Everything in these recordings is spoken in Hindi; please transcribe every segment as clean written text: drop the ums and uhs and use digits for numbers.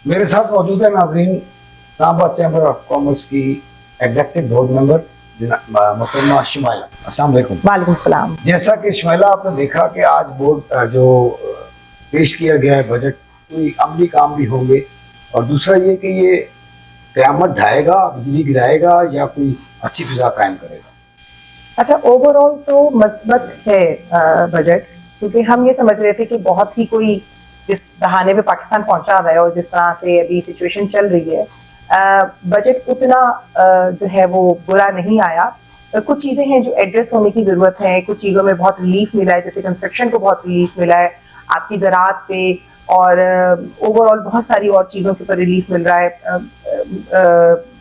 मेरे साथ मौजूद है नाजरीन इस्लामाबाद चैम्बर ऑफ कॉमर्स की एग्जीक्यूटिव बोर्ड मेंबर मोहतरमा शुमाइला। अस्सलाम वालेकुम। वालेकुम सलाम। जैसा कि शुमाइला आपने देखा कि आज बोर्ड जो पेश किया गया है बजट, कोई अमली काम भी होंगे और दूसरा ये कि ये क़यामत ढाएगा, बिजली गिराएगा या कोई अच्छी फिजा कायम करेगा। अच्छा, ओवरऑल तो मस्बत है बजट, क्योंकि हम ये समझ रहे थे कि बहुत ही कोई जिस बहाने पे पाकिस्तान पहुंचा हुआ है और जिस तरह से अभी सिचुएशन चल रही है, बजट उतना जो है वो बुरा नहीं आया। कुछ चीज़ें हैं जो एड्रेस होने की ज़रूरत है, कुछ चीज़ों में बहुत रिलीफ मिला है, जैसे कंस्ट्रक्शन को बहुत रिलीफ मिला है, आपकी ज़राअत पे और ओवरऑल बहुत सारी और चीज़ों के ऊपर रिलीफ मिल रहा है।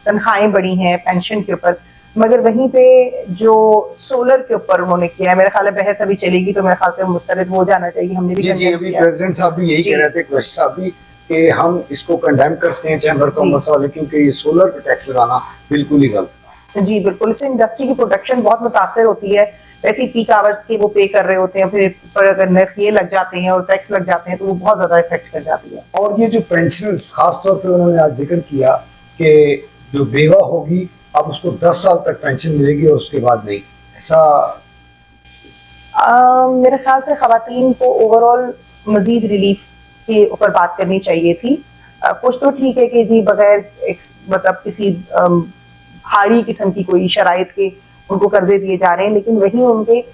तनख्वाहें बढ़ी हैं पेंशन के ऊपर, मगर वहीं पे जो सोलर के ऊपर उन्होंने किया है, मेरा ख्याल है बहस अभी चलेगी तो मेरे ख्याल से मुस्तरद हो जाना चाहिए। हमने भी जी अभी प्रेसिडेंट साहब भी यही कह रहे थे, कुरैशी साहब भी, कि हम इसको कंडेम करते हैं चैम्बर कॉमर्स वाले, क्योंकि ये सोलर पे टैक्स लगाना बिल्कुल ही गलत। जी बिल्कुल, इससे इंडस्ट्री की प्रोडक्शन बहुत मुतासर होती है। वैसे पीक आवर्स के वो पे कर रहे होते हैं, फिर अगर नर्ख ये लग जाते हैं और टैक्स लग जाते हैं तो वो बहुत ज्यादा इफेक्ट कर जाती है। और ये जो पेंशनर्स खासतौर पे उन्होंने आज जिक्र किया कि जो बेवा होगी अब उसको 10 साल तक पेंशन मिलेगी और उसके बाद नहीं, ऐसा मेरे ख्याल से खवातीन को ओवरऑल मजीद रिलीफ के ऊपर बात करनी चाहिए थी। कुछ तो ठीक है कि जी बगैर मतलब किसी भारी किस्म की कोई शराइत के उनको कर्जे दिए जा रहे हैं, लेकिन वहीं उनके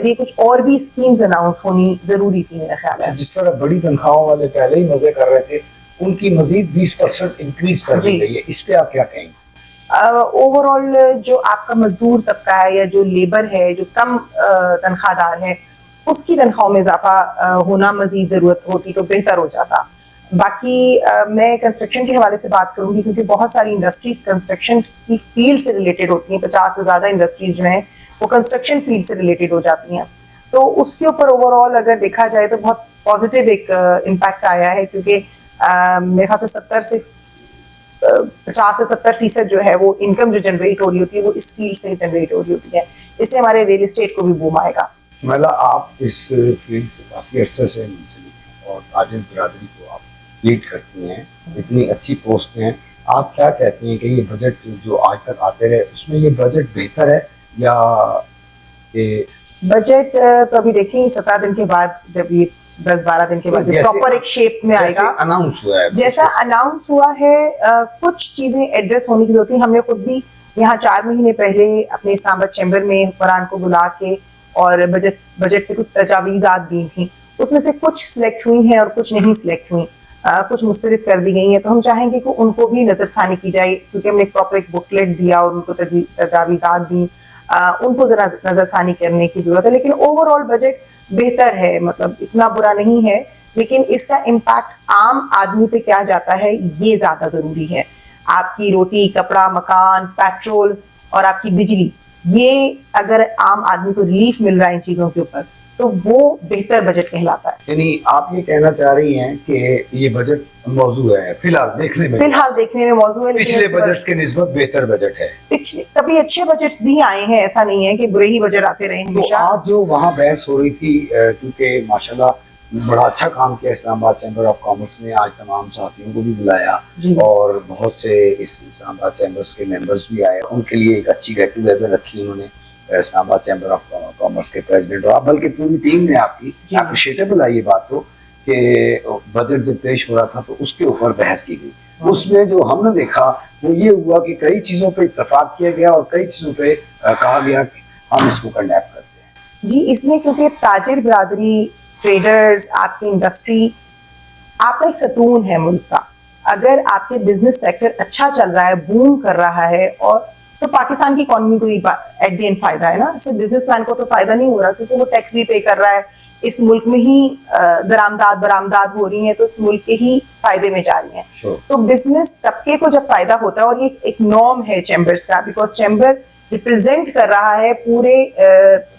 लिए कुछ और भी स्कीम्स अनाउंस होनी जरूरी थी मेरा ख्याल है। जिस तरह बड़ी तनख्वाहों वाले पहले ही मजे कर रहे थे, उनकी मजीद 20% इंक्रीज कर दी गई है, इस पे आप क्या कहेंगे? ओवरऑल जो आपका मजदूर तबका है या जो लेबर है जो कम तनख्वाहदार है, उसकी तनख्वाह में इजाफा होना मजीद ज़रूरत होती तो बेहतर हो जाता। बाकी मैं कंस्ट्रक्शन के हवाले से बात करूंगी, क्योंकि बहुत सारी इंडस्ट्रीज कंस्ट्रक्शन की फील्ड से रिलेटेड होती हैं। 50 से ज़्यादा इंडस्ट्रीज जो हैं वो कंस्ट्रक्शन फील्ड से रिलेटेड हो जाती हैं, तो उसके ऊपर ओवरऑल अगर देखा जाए तो बहुत पॉजिटिव एक इम्पैक्ट आया है, क्योंकि मेरे ख्याल से 50 से 70% जो है वो इनकम जो जनरेट हो रही होती है वो इस फील्ड से जनरेट हो रही होती है। इससे हमारे रियल एस्टेट को भी बूम आएगा। मतलब आप इस फील्ड से काफ़ी अर्से से मुंसलिक और ताजिर बिरादरी को आप लीड करती हैं, इतनी अच्छी पोस्ट हैं, आप क्या कहती हैं कि ये बजट जो आज तक आते रहे उसमें ये बजट बेहतर है या ये बजट तो अभी देखेंगे 17 दिन के बाद, जब ये 10-12 दिन के बाद प्रॉपर एक शेप में आएगा, अनाउंस हुआ है, जैसा अनाउंस हुआ है। कुछ चीजें एड्रेस होने की जरूरत है। हमने खुद भी यहाँ 4 महीने पहले अपने इस्लामाबाद चैम्बर में हुक्मरान को बुला के और बजट पे कुछ तजावीज़ात दी थी, उसमें से कुछ सिलेक्ट हुई हैं और कुछ नहीं सिलेक्ट हुई, कुछ मुस्तरद कर दी गई हैं। तो हम चाहेंगे कि उनको भी नजरसानी की जाए, क्योंकि हमने एक प्रॉपर एक बुकलेट दिया और उनको तजावीज़ात दी, उनको जरा नजरसानी करने की जरूरत है। लेकिन ओवरऑल बजट बेहतर है, मतलब इतना बुरा नहीं है, लेकिन इसका इम्पैक्ट आम आदमी पे क्या जाता है ये ज्यादा जरूरी है। आपकी रोटी, कपड़ा, मकान, पेट्रोल और आपकी बिजली, ये अगर आम आदमी को रिलीफ मिल रहा है इन चीजों के ऊपर तो वो बेहतर बजट कहलाता है। यानी आप ये कहना चाह रही हैं कि ये बजट मौजू है फिलहाल देखने में मौजू है, पिछले बजट्स के निस्बत बेहतर बजट है। पिछले कभी अच्छे बजट्स भी आए हैं, ऐसा नहीं है कि बुरे ही बजट आते रहे हमेशा। तो आज जो वहाँ बहस हो रही थी, क्योंकि माशाल्लाह बड़ा अच्छा काम किया इस्लामाबाद चैम्बर ऑफ कॉमर्स ने, आज तमाम साथियों को भी बुलाया और बहुत से इस इस्लामाबाद चैम्बर्स के मेंबर्स भी आए, उनके लिए एक अच्छी गेट टुगेदर रखी उन्होंने इस्लामाबाद चैम्बर ऑफ कॉमर्स के प्रेसिडेंट और बल्कि पूरी टीम ने आपकी अप्रिशिएटेबल है ये बात तो, कि बजट जब पेश हो रहा था तो उसके ऊपर बहस की गई। उसमें जो हमने देखा वो ये हुआ कि कई चीज़ों पे इत्तेफाक किया गया और कई चीज़ों पे कहा गया कि हम इसको कंडेम करते हैं। जी, इसलिए क्योंकि ताजिर बिरादरी, ट्रेडर्स, आपकी इंडस्ट्री आपका एक सतून है मुल्क का। अगर आपके बिजनेस सेक्टर अच्छा चल रहा है, बूम कर रहा है, और तो पाकिस्तान की इकोनॉमी को एट द एंड फायदा है ना। सिर्फ बिजनेसमैन को तो फायदा नहीं हो रहा, क्योंकि वो टैक्स भी पे कर रहा है, इस मुल्क में ही दरामदाद बरामदाद हो रही है, तो इस मुल्क के ही फायदे में जा रही हैं। तो बिजनेस तबके को जब फायदा होता है, और ये एक नॉर्म है चैम्बर्स का, बिकॉज चैम्बर रिप्रेजेंट कर रहा है पूरे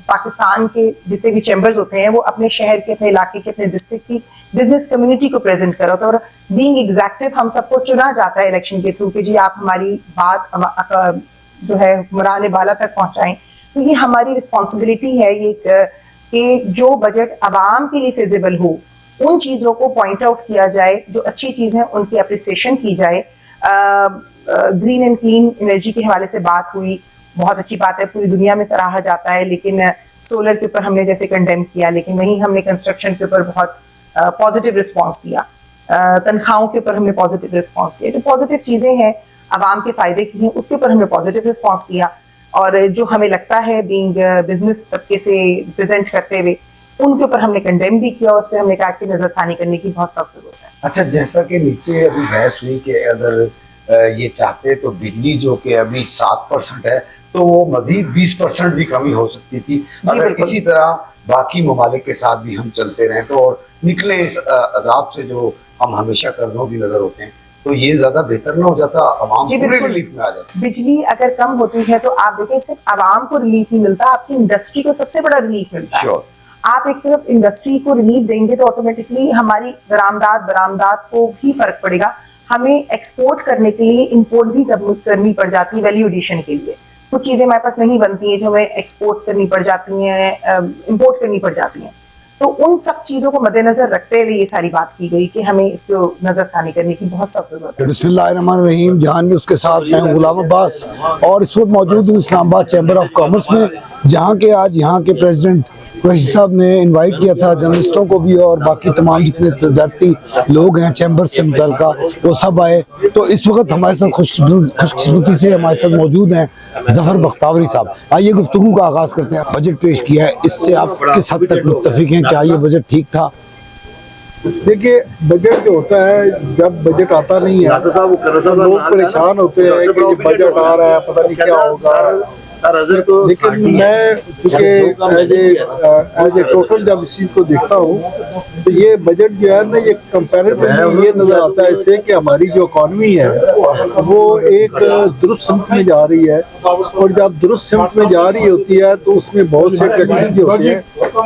पाकिस्तान के जितने भी चैम्बर्स होते हैं, वो अपने शहर के, अपने इलाके के, अपने डिस्ट्रिक्ट की बिजनेस कम्युनिटी को प्रेजेंट कर रहा होता है। और बीइंग एग्जैक्टिव हम सबको चुना जाता है इलेक्शन के थ्रू कि जी आप हमारी बात जो है हुक्मरान बाला तक पहुंचाएं। तो ये हमारी रिस्पॉन्सिबिलिटी है ये कि जो बजट आवाम के लिए फिजिबल हो उन चीज़ों को पॉइंट आउट किया जाए, जो अच्छी चीज़ है उनकी अप्रिसिएशन की जाए। ग्रीन एंड क्लीन एनर्जी के हवाले से बात हुई, बहुत अच्छी बात है, पूरी दुनिया में सराहा जाता है, लेकिन सोलर के ऊपर हमने जैसे कंडेम किया, लेकिन वहीं हमने कंस्ट्रक्शन के ऊपर बहुत पॉजिटिव रिस्पॉन्स दिया, तनख्वाहों के ऊपर हमने पॉजिटिव रिस्पॉन्स दिया। जो पॉजिटिव चीज़ें हैं आवाम के फ़ायदे की हैं उसके ऊपर हमने पॉजिटिव रिस्पॉन्स दिया, और जो हमें लगता है बीइंग बिजनेस तबके से प्रेजेंट करते हुए उनके ऊपर हमने कंडेम भी किया, उस पर हमने कहा कि नजरसानी करने की बहुत सख्त जरूरत है। अच्छा, जैसा कि नीचे अभी बहस हुई कि अगर ये चाहते तो बिजली जो कि अभी 7% है तो वो मजीद 20% भी कमी हो सकती थी अगर इसी तरह बाकी ममालिक के साथ भी हम चलते रहें तो, और निकले इस अजाब से जो हम हमेशा करनों की नजर होते हैं, तो ये ज्यादा बेहतर ना हो जाता, आवाम पूरे रिलीफ में आ जाता। बिजली अगर कम होती है तो आप देखें सिर्फ आवाम को रिलीफ नहीं मिलता, आपकी इंडस्ट्री को सबसे बड़ा रिलीफ मिलता है। आप एक तरफ इंडस्ट्री को रिलीफ देंगे तो ऑटोमेटिकली हमारी बरामदात को भी फर्क पड़ेगा। हमें एक्सपोर्ट करने के लिए इंपोर्ट भी करनी पड़ जाती है वैल्यू एडिशन के लिए। कुछ चीजें हमारे पास नहीं बनती हैं जो हमें एक्सपोर्ट करनी पड़ जाती हैं, इंपोर्ट करनी पड़ जाती हैं। तो उन सब चीजों को मद्देनजर रखते हुए ये सारी बात की गई कि हमें इसको नजरसानी करने की बहुत सख्त जरूरत है। बिस्मिल्लाहिर्रहमानिर्रहीम। जहान में उसके साथ मैं गुलाम अब्बास और इस वक्त मौजूद हूँ इस्लामाबाद चैम्बर ऑफ कॉमर्स में, जहाँ के आज यहाँ के प्रेसिडेंट कुरैशी साहब ने इनवाइट किया था जर्नलिस्टों को भी और बाकी तमाम जितने तजारती लोग हैं चैम्बर से मुतल्लिका वो सब आए। तो इस वक्त हमारे साथ खुशकिस्मती से हमारे साथ मौजूद हैं जफर बख्तावरी साहब। आइए गुफ्तगू का आगाज़ करते हैं। बजट पेश किया है, इससे आप किस हद तक मुत्तफिक हैं? क्या ये बजट ठीक था? देखिए, बजट जो होता है, जब बजट आता नहीं है तो लोग परेशान होते हैं कि बजट आ रहा है, पता नहीं क्या होगा। लेकिन मैं चूँकि एज ए टोटल जब इस चीज़ को देखता हूँ तो ये बजट जो है ना, ये कंपैरेटिवली ये नज़र आता है इससे कि हमारी जो इकॉनमी है वो एक दुरुस्त सिमत में जा रही है, और जब दुरुस्त सिमत में जा रही होती है तो उसमें बहुत से टैक्सेस जो होते हैं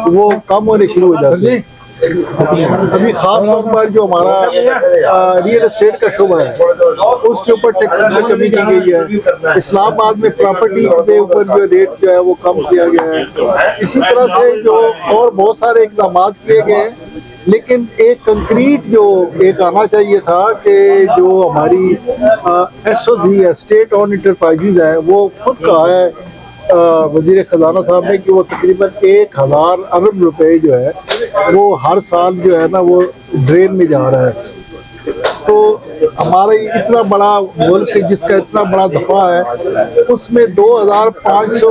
वो कम होने शुरू हो जाते हैं। अभी खास तौर पर जो हमारा रियल एस्टेट का शोबा है उसके ऊपर टैक्स में कमी की गई है। इस्लामाबाद में प्रॉपर्टी के ऊपर जो रेट जो है वो कम किया गया है। इसी तरह से जो और बहुत सारे इक़दाम किए गए हैं, लेकिन एक कंक्रीट जो एक आना चाहिए था कि जो हमारी SOZ है, स्टेट ऑन इंटरप्राइजेज है, वो खुद कहा है वजीर खजाना साहब ने कि वो तकरीबन 1000 अरब रुपए जो है वो हर साल जो है ना वो ड्रेन में जा रहा है। तो हमारा इतना बड़ा मुल्क जिसका इतना बड़ा दफा है उसमें 2500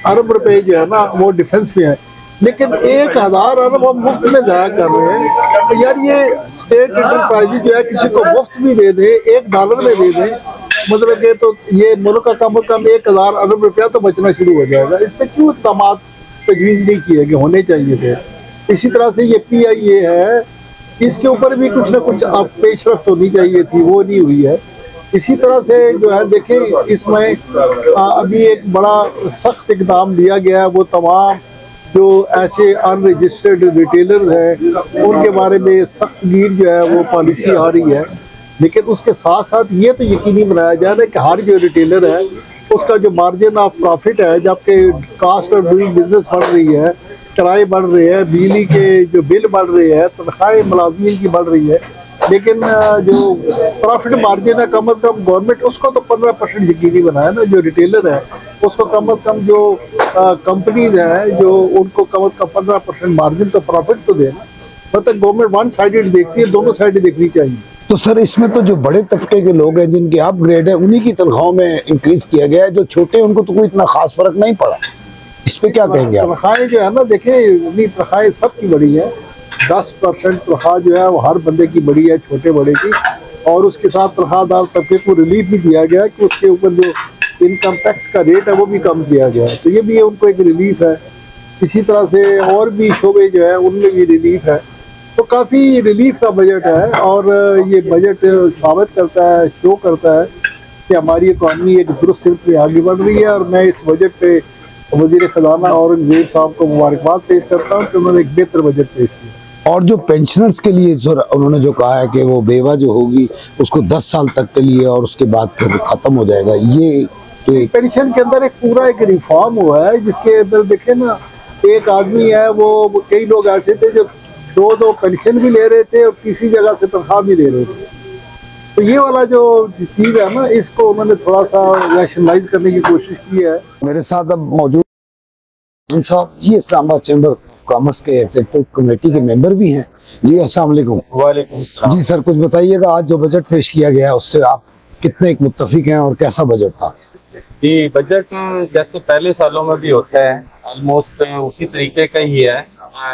अरब रुपए जो है ना वो डिफेंस में है, लेकिन 1000 अरब हम मुफ्त में जाया कर रहे हैं। तो यार ये स्टेट इंटरप्राइजेज जो है किसी को मुफ्त भी दे दे, $1 में दे दें, मतलब के तो ये मुल्क का कम से कम 1000 अरब रुपया तो बचना शुरू हो जाएगा। इस पर क्यों इक़दाम तजवीज़ नहीं किए कि होने चाहिए थे। इसी तरह से ये PIA है, इसके ऊपर भी कुछ ना कुछ आप पेशरफ्त होनी चाहिए थी, वो नहीं हुई है। इसी तरह से जो है देखें, इसमें अभी एक बड़ा सख्त इक़दाम लिया गया है, वो तमाम जो ऐसे अनरजिस्टर्ड रिटेलर हैं उनके बारे में सख्त गिर जो है वो पॉलिसी आ रही है। लेकिन उसके साथ साथ ये तो यकीनी बनाया जा रहा है कि हर जो रिटेलर है उसका जो मार्जिन ऑफ प्रॉफिट है, जबकि कास्ट ऑफ डूइंग बिजनेस बढ़ रही है, किराए बढ़ रहे हैं, बिजली के जो बिल बढ़ रहे हैं, तनख्वाहें मुलाजमीन की बढ़ रही है, लेकिन जो प्रॉफिट मार्जिन है कम से कम गवर्नमेंट उसको तो 15% यकीनी बनाया ना। जो रिटेलर है उसको कम से कम जो कंपनीज हैं जो उनको कम से कम 15% मार्जिन तो प्रॉफिट तो देना। मतलब गवर्नमेंट वन साइडेड देखती है, दोनों साइडें देखनी चाहिए। तो सर इसमें तो जो बड़े तबके के लोग हैं जिनके अपग्रेड है उन्हीं की तनख्वाहों में इंक्रीज किया गया है, जो छोटे उनको तो कोई इतना खास फर्क नहीं पड़ा। इस पे क्या कहेंगे आप? तनख्वाहें जो है ना, देखें तनख्वाहें सबकी बड़ी है, 10% तनख्वाह जो है वो हर बंदे की बड़ी है, छोटे बड़े की, और उसके साथ तनख्वाहदार तबके को रिलीफ भी दिया गया है कि उसके ऊपर जो इनकम टैक्स का रेट है वो भी कम किया गया है, तो ये भी उनको एक रिलीफ है। इसी तरह से और भी शोबे जो है उनमें भी रिलीफ है। तो काफ़ी रिलीफ का बजट है, और ये बजट साबित करता है, शो करता है कि हमारी इकॉनमी एक दुरुस्त सिमत में आगे बढ़ रही है। और मैं इस बजट पे वज़ीर ख़जाना औरंगज़ेब साहब को मुबारकबाद पेश करता हूँ कि उन्होंने एक बेहतर बजट पेश किया। और जो पेंशनर्स के लिए सर उन्होंने जो कहा है कि वो बेवा जो होगी उसको 10 साल तक के लिए और उसके बाद फिर ख़त्म हो जाएगा, ये तो पेंशन के अंदर एक पूरा एक रिफॉर्म हुआ है जिसके अंदर देखें ना, एक आदमी है वो, कई लोग ऐसे थे जो दो पेंशन भी ले रहे थे और किसी जगह से तनख्वाह भी ले रहे थे। तो ये वाला जो चीज़ है ना, इसको उन्होंने थोड़ा सा रैशनलाइज करने की कोशिश की है। मेरे साथ अब मौजूद साहब, ये इस्लामाबाद चैम्बर ऑफ कॉमर्स के एग्जीक्यूटिव कमेटी के मेंबर भी हैं। जी अस्सलाम वालेकुम। वालेकुम सलाम। जी सर, कुछ बताइएगा, आज जो बजट पेश किया गया है उससे आप कितने एक मुत्तफिक हैं और कैसा बजट था? ये बजट जैसे पहले सालों में भी होता है, ऑलमोस्ट उसी तरीके का ही है।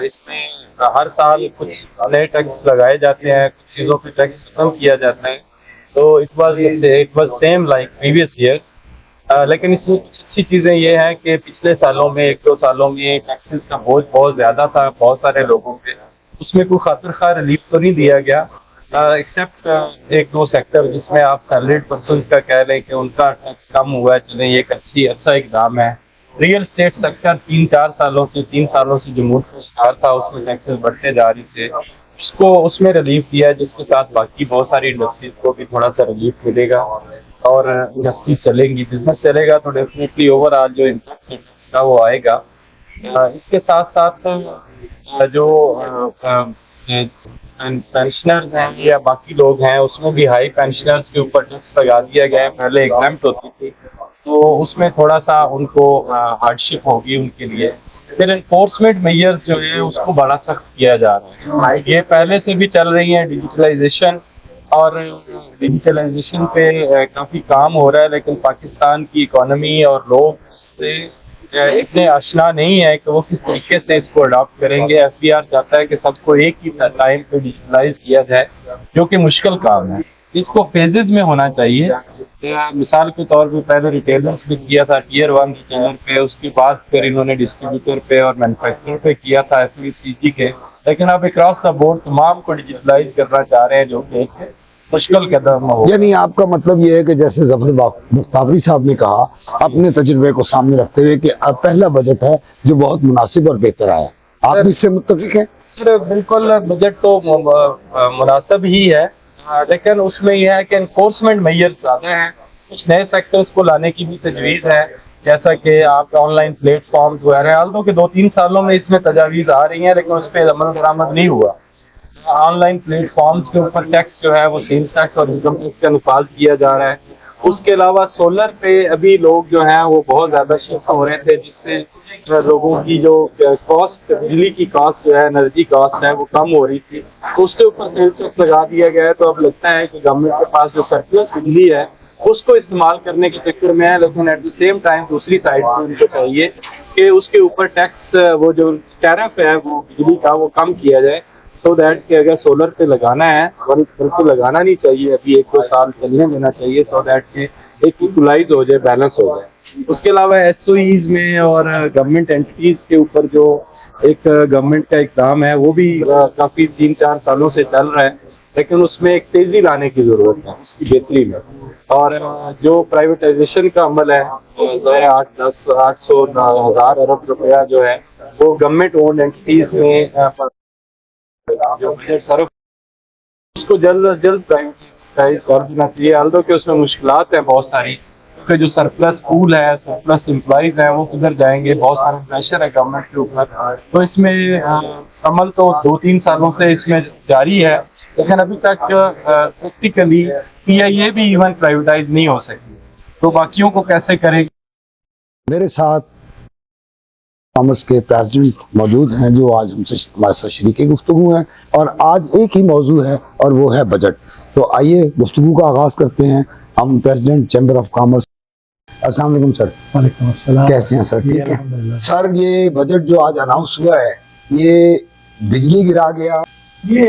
इसमें हर साल कुछ नए टैक्स लगाए जाते हैं, कुछ चीज़ों पे टैक्स खत्म किया जाता है। तो it was same like previous years. लेकिन इसमें कुछ अच्छी चीज़ें ये हैं कि पिछले सालों में 1-2 सालों में टैक्सेस का बोझ बहुत ज़्यादा था बहुत सारे लोगों पे। उसमें कोई खातिर खा रिलीफ तो नहीं दिया गया, एक्सेप्ट 1-2 सेक्टर जिसमें आप सैलरीड पर्सन का कह रहे हैं कि उनका टैक्स कम हुआ है। चलें, ये एक अच्छा इकदाम है। रियल स्टेट सेक्टर 3 सालों से जो मुल्क का शिकार था, उसमें टैक्सेस बढ़ते जा रहे थे, उसमें रिलीफ दिया है, जिसके साथ बाकी बहुत सारी इंडस्ट्रीज को भी थोड़ा सा रिलीफ मिलेगा और इंडस्ट्री चलेंगी, बिजनेस चलेगा, तो डेफिनेटली ओवरऑल जो इम्पैक्ट टैक्स का वो आएगा। इसके साथ साथ जो पेंशनर्स हैं या बाकी लोग हैं, उसमें भी हाई पेंशनर्स के ऊपर टैक्स लगा दिया गया है। पहले एग्जाम्प्ट होती थी, तो उसमें थोड़ा सा उनको हार्डशिप होगी उनके लिए। फिर एनफोर्समेंट मेजर्स जो है उसको बड़ा सख्त किया जा रहा है। ये पहले से भी चल रही है डिजिटलाइजेशन, और डिजिटलाइजेशन पे काफ़ी काम हो रहा है, लेकिन पाकिस्तान की इकोनॉमी और लोग इससे इतने आशना नहीं है कि वो किस तरीके से इसको अडॉप्ट करेंगे। FBR चाहता है कि सबको एक ही टाइम पे डिजिटलाइज किया जाए, जो कि मुश्किल काम है। इसको फेजेस में होना चाहिए। मिसाल के तौर पे पहले रिटेलर्स पे किया था, Tier 1 रिटेलर पे, उसके बाद फिर इन्होंने डिस्ट्रीब्यूटर पे और मैन्युफैक्चरर पे किया था, FMCG के। लेकिन अब अक्रॉस द बोर्ड तमाम को डिजिटलाइज करना चाह रहे हैं, जो कि एक मुश्किल कदम हो। यानी आपका मतलब ये है कि जैसे जफर मुस्ताफरी साहब ने कहा, अपने तजुर्बे को सामने रखते हुए, कि अब पहला बजट है जो बहुत मुनासिब और बेहतर आया, आप भी इससे मुत्तफिक हैं? सर बिल्कुल, बजट तो मुनासिब ही है, लेकिन उसमें यह है कि एनफोर्समेंट मेजर्स ज़्यादा हैं। कुछ नए सेक्टर्स को लाने की भी तजवीज़ है, जैसा कि आप ऑनलाइन प्लेटफॉर्म्स वगैरह, हाल तो कि 2-3 सालों में इसमें तजावीज़ आ रही हैं, लेकिन उस पर अमल दरामद नहीं हुआ। ऑनलाइन प्लेटफॉर्म्स के ऊपर टैक्स जो है वो सेल्स टैक्स और इनकम टैक्स का नफाज किया जा रहा है। उसके अलावा सोलर पे अभी लोग जो हैं वो बहुत ज़्यादा शिफ्ट हो रहे थे, जिससे लोगों की जो कॉस्ट, बिजली की कॉस्ट जो है, एनर्जी कॉस्ट है, वो कम हो रही थी, तो उसके ऊपर सेल्स टैक्स लगा दिया गया है। तो अब लगता है कि गवर्नमेंट के पास जो सरप्लस बिजली है उसको इस्तेमाल करने के चक्कर में है, लेकिन एट द सेम टाइम दूसरी साइड पर उनको चाहिए कि उसके ऊपर टैक्स, वो जो टैरिफ है वो बिजली का, वो कम किया जाए, सो दैट कि अगर सोलर पे लगाना है, बल्कि लगाना नहीं चाहिए, अभी 1-2 साल चलने देना चाहिए, सो दैट कि एक इक्वलाइज हो जाए, बैलेंस हो जाए। उसके अलावा SOEs में और गवर्नमेंट एंटिटीज के ऊपर जो एक गवर्नमेंट का इक़दाम है, वो भी काफ़ी 3-4 सालों से चल रहा है, लेकिन उसमें एक तेज़ी लाने की ज़रूरत है, उसकी बेहतरी में। और जो प्राइवेटाइजेशन का अमल है, 800-1000 अरब रुपया जो है वो गवर्नमेंट ओन्ड एंटिटीज में जो बजट सर्व, उसको जल्द अज जल्द प्राइवेटाइज कर देना चाहिए। हालांकि कि उसमें मुश्किलात हैं बहुत सारी, क्योंकि जो सरप्लस पूल है, सरप्लस एम्प्लॉइज हैं, वो किधर जाएंगे, बहुत सारा प्रेशर है गवर्नमेंट के ऊपर। तो इसमें अमल तो 2-3 सालों से इसमें जारी है, लेकिन अभी तक प्रैक्टिकली PIA भी इवन प्राइवेटाइज नहीं हो सकी, तो बाकियों को कैसे करेंगे। मेरे साथ कॉमर्स के प्रेसिडेंट मौजूद हैं, जो आज हमसे हमारे साथ शरीके गुफ्तगू हैं, और आज एक ही मौजू है और वो है बजट। तो आइए गुफ्तगू का आगाज करते हैं। हम प्रेसिडेंट चैम्बर ऑफ कॉमर्स। अस्सलाम वालेकुम सर। वालेकुम अस्सलाम। कैसे हैं सर? ठीक है सर। ये बजट जो आज अनाउंस हुआ है, ये बिजली गिरा गया, ये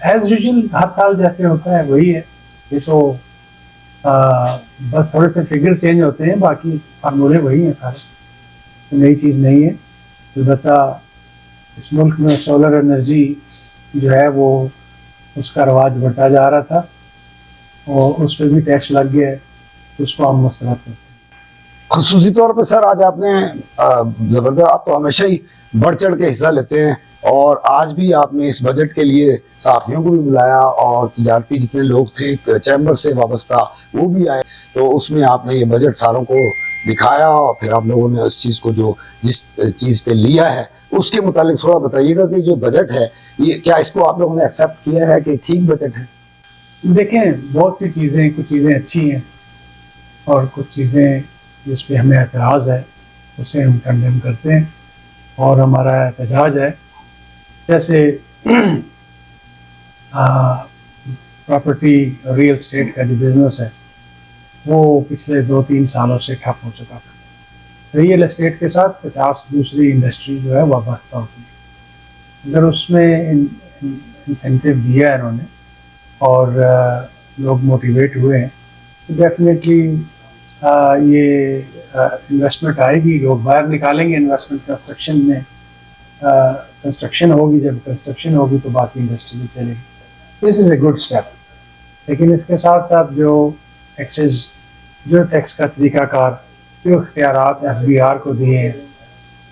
एज यूजुअल हर साल जैसे होता है वही है। ये तो बस थोड़े से फिगर चेंज होते हैं, बाकी फार्मूले वही हैं सारे, तो नई चीज़ नहीं है। अलबत्ता इस मुल्क में सोलर एनर्जी जो है वो उसका रवाज बढ़ता जा रहा था, और उस पर भी टैक्स लग गया है, उसको हम मुस्तरद करते हैं। खुसूसी तौर पे सर आज आपने जबरदस्त, आप तो हमेशा ही बढ़ चढ़ के हिस्सा लेते हैं, और आज भी आपने इस बजट के लिए सहाफ़ियों को भी बुलाया, और तजारती जितने लोग थे चैम्बर से वाबस्ता वो भी आए, तो उसमें आपने ये बजट सारों को दिखाया और फिर आप लोगों ने उस चीज़ को जो जिस चीज़ पे लिया है उसके मुतालिक थोड़ा बताइएगा कि जो बजट है ये क्या इसको आप लोगों ने एक्सेप्ट किया है कि ठीक बजट है? देखें, बहुत सी चीज़ें, कुछ चीज़ें अच्छी हैं और कुछ चीज़ें जिस पे हमें एतराज़ है उसे हम कंडेम करते हैं और हमारा एहतजाज है। जैसे प्रॉपर्टी रियल एस्टेट का जो बिज़नेस है वो पिछले 2-3 सालों से ठप हो चुका था। रियल एस्टेट के साथ 50 दूसरी इंडस्ट्री जो है वाबस्ता होती है। अगर उसमें इंसेंटिव दिया है इन्होंने और लोग मोटिवेट हुए हैं तो डेफिनेटली ये इन्वेस्टमेंट आएगी, लोग बाहर निकालेंगे इन्वेस्टमेंट। कंस्ट्रक्शन में कंस्ट्रक्शन होगी, जब कंस्ट्रक्शन होगी तो बाकी इंडस्ट्री भी चलेगी। This is a good step. लेकिन इसके साथ साथ जो टैक्स का तरीकाकार, जो इख्तियारात FBR को दिए हैं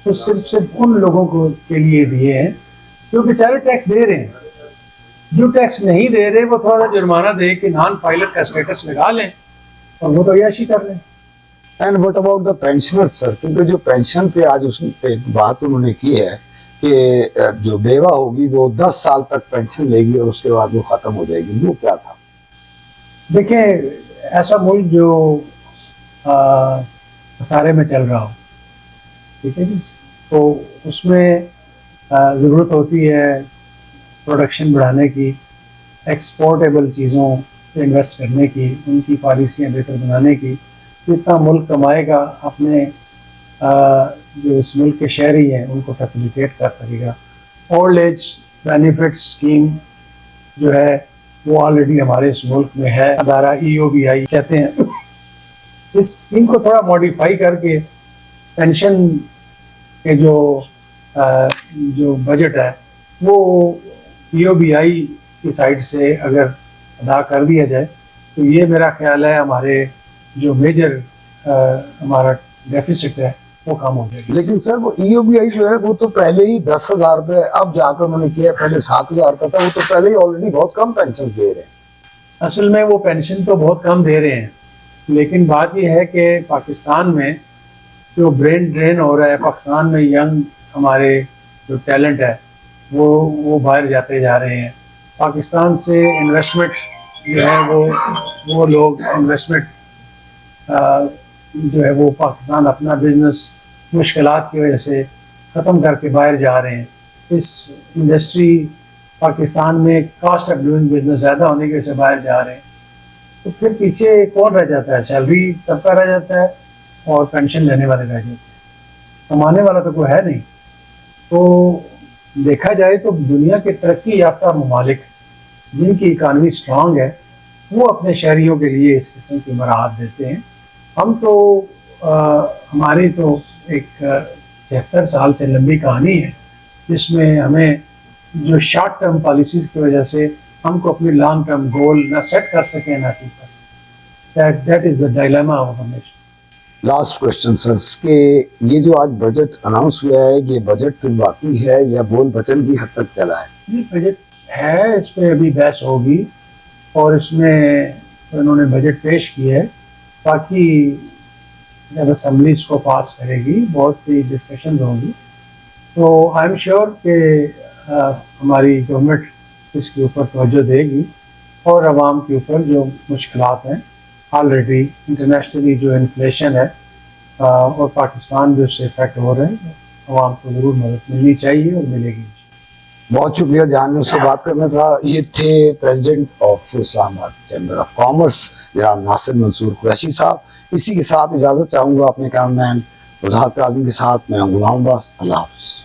तो सिर्फ उन लोगों को के लिए दिए हैं जो बेचारे टैक्स दे रहे हैं। जो टैक्स नहीं दे रहे वो थोड़ा सा जुर्माना दे के नॉन फाइलर का स्टेटस लगा लें और वो तो याशी कर लें। And what about the pensioner sir, क्योंकि जो पेंशन पे आज उस पे बात उन्होंने की है कि जो बेवा होगी वो 10 साल तक पेंशन लेगी और उसके बाद वो ख़त्म हो जाएगी, वो क्या था? देखें, ऐसा मुल्क जो खसारे में चल रहा हो, ठीक है जी, तो उसमें ज़रूरत होती है प्रोडक्शन बढ़ाने की, एक्सपोर्टेबल चीज़ों पे इन्वेस्ट करने की, उनकी पॉलिसियाँ बेहतर बनाने की। जितना मुल्क कमाएगा अपने जो इस मुल्क के शहरी हैं उनको फैसिलिटेट कर सकेगा। ओल्ड एज बेनिफिट स्कीम जो है वो ऑलरेडी हमारे इस मुल्क में है, अदारा EOBI कहते हैं। इस स्कीम को थोड़ा मॉडिफाई करके पेंशन के जो बजट है वो EOBI की साइड से अगर अदा कर दिया जाए तो ये मेरा ख्याल है हमारे जो मेजर हमारा डेफिसिट है वो कम हो जाएगी। लेकिन सर वो EOBI जो है वो तो पहले ही 10,000 रुपये अब जाकर उन्होंने किया, पहले 7,000 का था, वो तो पहले ही ऑलरेडी बहुत कम पेंशन दे रहे हैं। असल में वो पेंशन तो बहुत कम दे रहे हैं, लेकिन बात यह है कि पाकिस्तान में जो ब्रेन ड्रेन हो रहा है, पाकिस्तान में यंग हमारे जो टैलेंट है वो बाहर जाते जा रहे हैं। पाकिस्तान से इन्वेस्टमेंट जो है वो लोग इन्वेस्टमेंट जो है वो पाकिस्तान अपना बिजनेस मुश्किलात की वजह से ख़त्म करके बाहर जा रहे हैं। इस इंडस्ट्री पाकिस्तान में कॉस्ट ऑफ डूइंग बिजनेस ज़्यादा होने की वजह से बाहर जा रहे हैं। तो फिर पीछे कौन रह जाता है? सैलरी तबका रह जाता है और पेंशन लेने वाले रह जाते हैं, कमाने वाला तो कोई है नहीं। तो देखा जाए तो दुनिया के तरक्की याफ्ता ममालिक जिनकी इकानमी स्ट्रांग है वो अपने शहरियों के लिए इस किस्म की मराहत देते हैं। हम तो हमारी तो एक 76 साल से लंबी कहानी है जिसमें हमें जो शॉर्ट टर्म पॉलिसीज़ की वजह से हमको अपनी लॉन्ग टर्म गोल ना सेट कर सकें ना अचीव कर सकें। That is the dilemma of a nation. Last question sir, के ये जो आज बजट अनाउंस हुआ है ये बजट फिर बाकी है या बोल वचन की हद तक चला है? ये बजट है, इस पर अभी बहस होगी और इसमें उन्होंने बजट पेश किया है, ताकि जब असेंबली इसको पास करेगी बहुत सी डिस्कशंस होंगी। तो आई एम श्योर कि हमारी गवर्नमेंट इसके ऊपर तवज्जो देगी और आवाम के ऊपर जो मुश्किलात हैं, ऑलरेडी इंटरनेशनली जो इन्फ्लेशन है और पाकिस्तान जो उससे इफेक्ट हो रहे हैं, आवाम को ज़रूर मदद मिलनी चाहिए और मिलेगी। बहुत शुक्रिया जानने उससे बात करना था। ये थे president of Islamabad chamber of commerce जनाब नासिर मंसूर कुरैशी साहब। इसी के साथ इजाज़त चाहूँगा अपने कैमरामैन वज़ाहत काज़मी के साथ। मैं गुलाम अब्बास, अल्लाह हाफ़िज़।